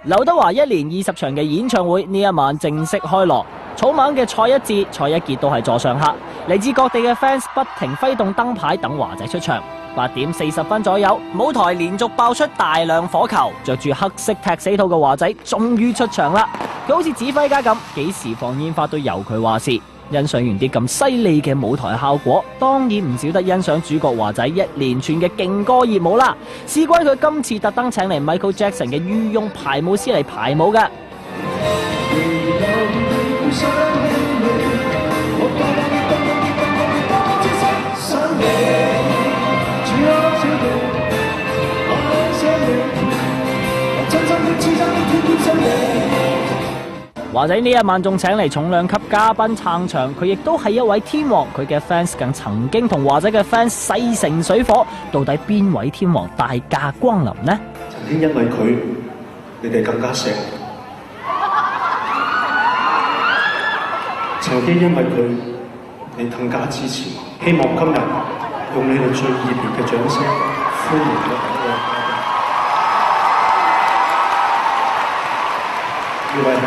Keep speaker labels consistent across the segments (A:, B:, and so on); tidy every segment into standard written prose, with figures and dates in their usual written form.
A: 劉德華1連20場嘅演唱會呢一晚正式開鑼，草蜢嘅蔡一智、蔡一傑都係座上客，嚟自各地嘅 fans 不停揮動燈牌等華仔出場。8點40分左右，舞台連續爆出大量火球，着住黑色踢死兔嘅華仔終於出場啦！佢好似指揮家咁，幾時放煙花都由佢話事。欣賞完啲咁犀利嘅舞台效果，當然唔少得欣賞主角華仔一連串嘅勁歌熱舞啦。事關佢今次特登請嚟 Michael Jackson 嘅御用排舞師嚟排舞嘅。華仔呢一晚仲請嚟重量級嘉賓撐場，佢亦都係一位天王，佢嘅 fans 更曾經同華仔嘅 fans 勢成水火，到底邊位天王大駕光臨呢？
B: 曾經因為佢，你哋更加錫；曾經因為佢，你更加支持。希望今日用你哋最熱烈嘅掌聲歡迎咗呢位係。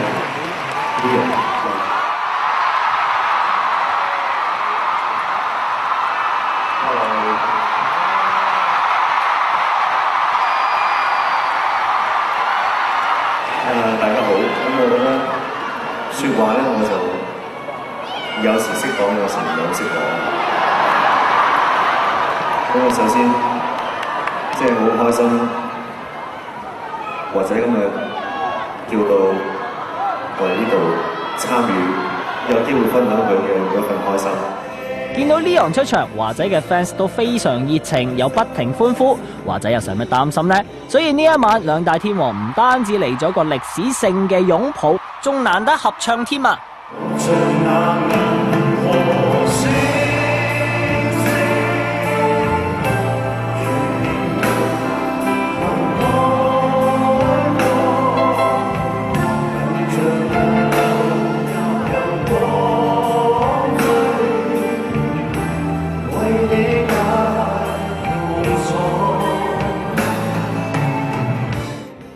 C: 大家好，咁我覺得説話咧，我就有時識講，有時唔係好識講。咁我首先即係好開心，或者今日叫到我哋呢度參與，有機會分享佢嘅嗰份開心。
A: 見到 Leon 出場，華仔嘅 fans 都非常熱情，又不停歡呼。華仔又使乜擔心呢？所以呢一晚兩大天王唔單止嚟咗個歷史性嘅擁抱，仲難得合唱添啊！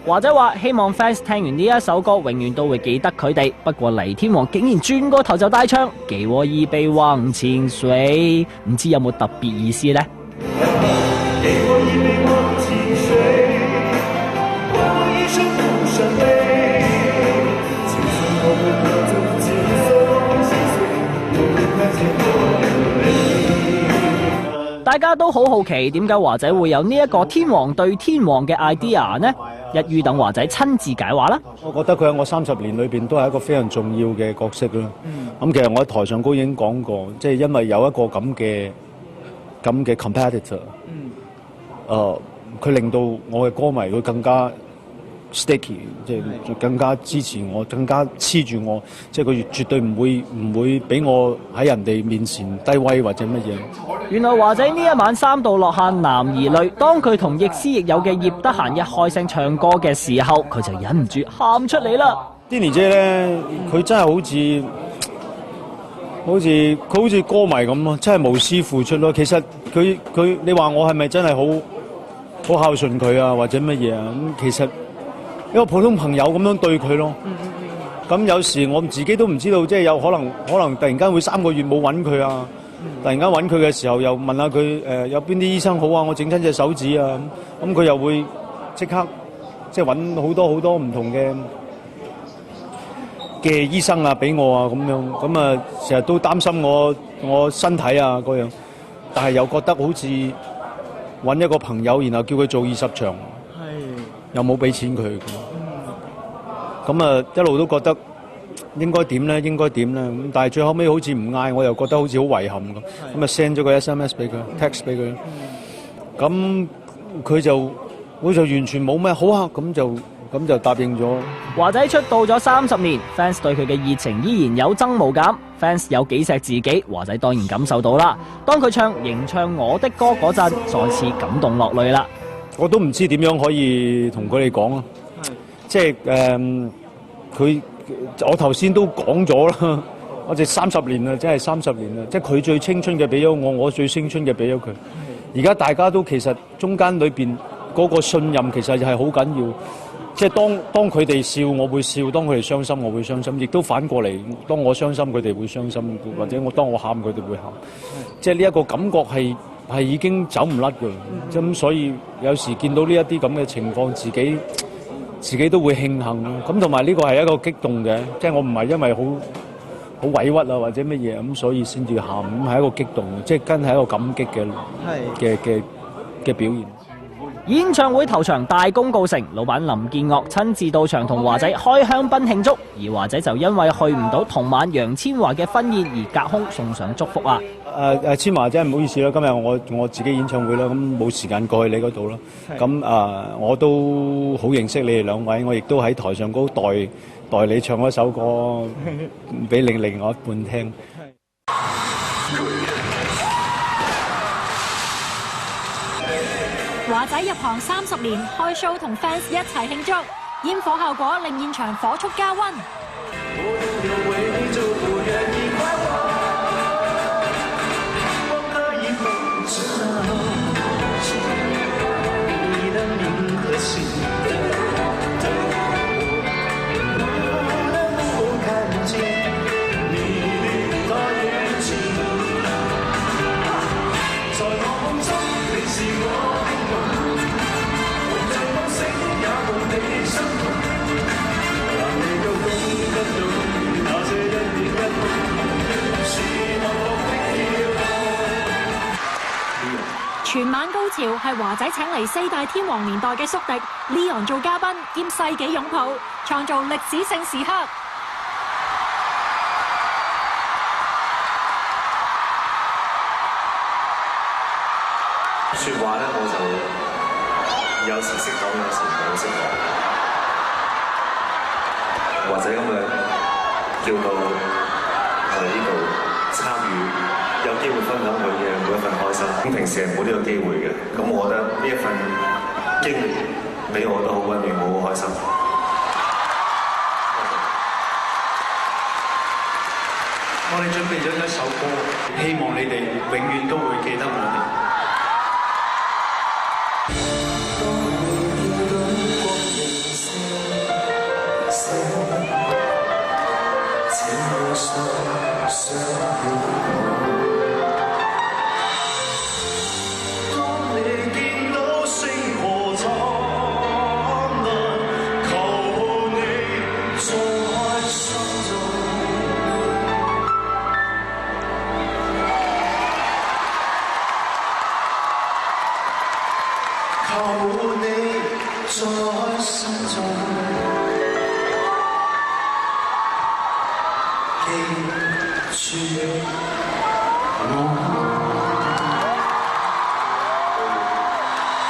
A: 華仔話希望 fans 聽完呢一首歌，永遠都會記得佢哋。不過黎天王竟然轉個頭就大唱，給我一杯忘情水，唔知有冇特別意思呢？大家都好好奇，點解華仔會有呢一個天王對天王嘅 idea 呢？一於等華仔親自解話啦。
B: 我覺得佢喺我30年裏邊都係一個非常重要嘅角色啦。咁其實我喺台上高已經講過，即係因為有一個咁嘅 competitor，佢令到我嘅歌迷會更加 sticky， 即係更加支持我，更加黐住我，即係佢絕對唔會俾我喺人哋面前低威或者乜嘢。
A: 原來華仔呢一晚3度落下男兒淚，當佢同亦師亦友嘅葉德嫻一開聲唱歌嘅時候，佢就忍唔住喊出嚟啦。
B: Denny 姐咧，佢真係好似歌迷咁咯，真係無私付出咯。其實佢你話我係咪真係好孝順佢啊，或者乜嘢啊？咁其實一個普通朋友咁樣對佢咯。咁有時我自己都唔知道，即係有可能突然間會3個月冇揾佢啊。突然間揾佢嘅時候，又問下佢有邊啲醫生好啊？我整親隻手指啊，咁佢又會即刻即係揾好多唔同嘅醫生啊，俾我啊咁樣，咁啊成日都擔心我身體啊嗰樣，但係又覺得好似揾一個朋友，然後叫佢做20場，又冇俾錢佢，咁啊一路都覺得。應該點咧？咁但係最後尾好似唔嗌，我又覺得好似好遺憾咁。咁啊 send 咗個 SMS 俾佢 ，text 俾佢。咁佢就完全冇咩好啊，咁就答應咗。
A: 華仔出道咗30年 ，fans 對佢嘅熱情依然有增無減。fans 有幾錫自己，華仔當然感受到啦。當佢迎唱我的歌嗰陣，再次感動落淚啦。
B: 我都唔知點樣可以同佢哋講啊，即係佢。我頭先都講咗啦，我哋30年啦，真係30年啦，即係佢最青春嘅俾咗我，我最青春嘅俾咗佢。而家大家都其實中間裏邊嗰個信任其實係好緊要。即係當佢哋笑，我會笑；當佢哋傷心，我會傷心。亦都反過嚟，當我傷心，佢哋會傷心，或者當我喊，佢哋會喊。即係呢一個感覺係已經走唔甩㗎。咁所以有時見到呢一啲咁嘅情況，自己都會慶幸咯。咁同埋呢個係一個激動嘅，即係我唔係因為好委屈啊或者乜嘢咁，所以先至喊。咁係一個激動嘅，即係真係一個感激嘅表現。
A: 演唱會頭場大功告成，老闆林建岳親自到場同華仔開香檳慶祝，而華仔就因為去唔到同晚楊千嬅嘅婚宴而隔空送上祝福啊！
B: 千嬅真係唔好意思啦，今日我自己演唱會啦，咁冇時間過去你嗰度啦。咁我都好認識你哋兩位，我亦都喺台上高代你唱一首歌俾另外一半聽。
D: 華仔入行30年，開 show 同 fans 一齊慶祝，煙火效果令現場火速加溫。全晚高潮係華仔請嚟4大天王年代嘅宿敵 Leon 做嘉賓兼世紀擁抱，創造歷史性時刻。
C: 説話咧，我就有時識講，有時唔好識講，或者咁嘅叫到我哋呢度參與。有機會分享佢嘅每一份開心，咁平時係冇呢個機會嘅，咁我覺得呢一份經歷俾我都好溫暖，我好開心。
E: 我哋準備咗一首歌，希望你哋永遠都會記得我哋。記住我。